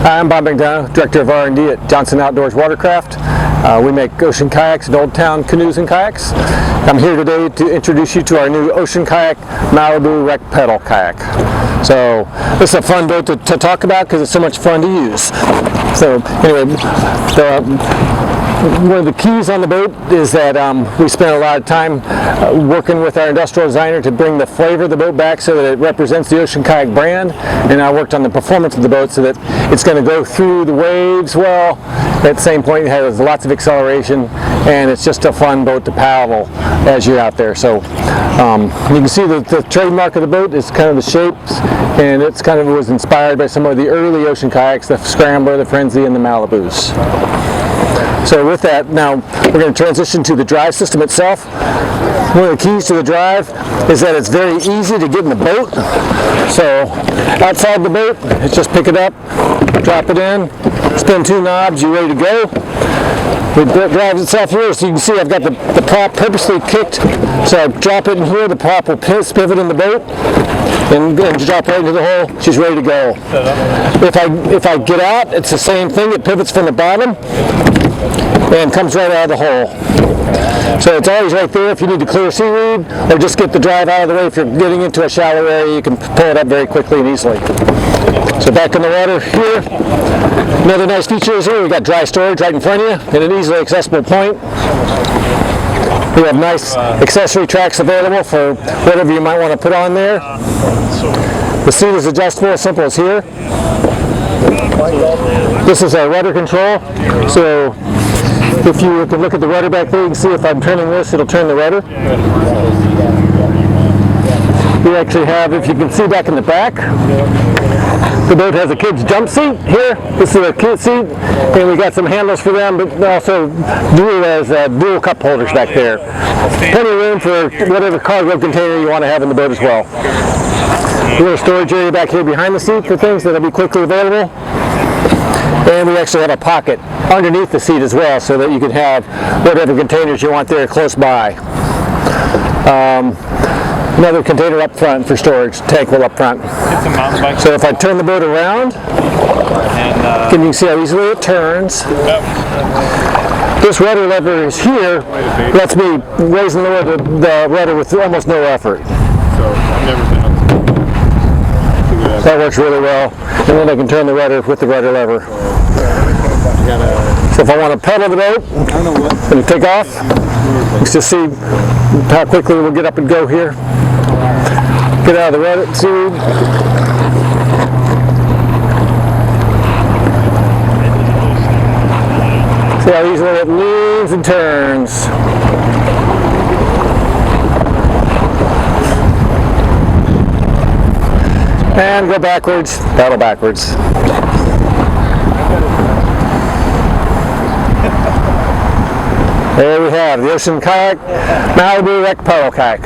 I'm Bob McDonough, Director of R&D at Johnson Outdoors Watercraft. We make ocean kayaks and old town canoes and kayaks. I'm here today to introduce you to our new Ocean Kayak Malibu Rec Pedal Kayak. So this is a fun boat to talk about because it's so much fun to use. So anyway, one of the keys on the boat is that we spent a lot of time working with our industrial designer to bring the flavor of the boat back so that it represents the Ocean Kayak brand, and I worked on the performance of the boat so that it's going to go through the waves well. At the same point, it has lots of acceleration, and it's just a fun boat to paddle as you're out there. So you can see that the trademark of the boat is kind of the shapes, and it's kind of was inspired by some of the early ocean kayaks, the Scrambler, the Frenzy, and the Malibus. So with that, now we're going to transition to the drive system itself. One of the keys to the drive is that it's very easy to get in the boat. So outside the boat, it's just pick it up, drop it in, spin two knobs, you're ready to go. It drives itself here, so you can see I've got the prop purposely kicked. So I drop it in here, the prop will pivot in the boat, and drop right into the hole. She's ready to go. If I get out, it's the same thing. It pivots from the bottom and comes right out of the hole. So it's always right there if you need to clear seaweed or just get the drive out of the way. If you're getting into a shallow area, you can pull it up very quickly and easily. So back in the water here. Another nice feature is here, we've got dry storage right in front of you at an easily accessible point. We have nice accessory tracks available for whatever you might want to put on there. The seat is adjustable, as simple as here. This is our rudder control. So if you can look at the rudder back there, you can see if I'm turning this, it'll turn the rudder. We actually have, if you can see back in the back, the boat has a kid's jump seat here. This is a kid's seat, and we got some handles for them, but also dual cup holders back there. Plenty of room for whatever cargo container you want to have in the boat as well. A little storage area back here behind the seat for things that'll be quickly available. And we actually have a pocket underneath the seat as well, so that you can have whatever containers you want there close by. Another container up front for storage, tank will up front. So if I turn the boat around, can you see how easily it turns? This rudder lever is here, lets me raise and lower the rudder with almost no effort. That works really well. And then I can turn the rudder with the rudder lever. So if I want to pedal the boat and take off, let's just see how quickly we'll get up and go here. Get out of the rudder tube. See how easily it leans and turns. And go backwards, paddle backwards. There we have the Ocean Kayak Malibu Rec Pedal Kayak.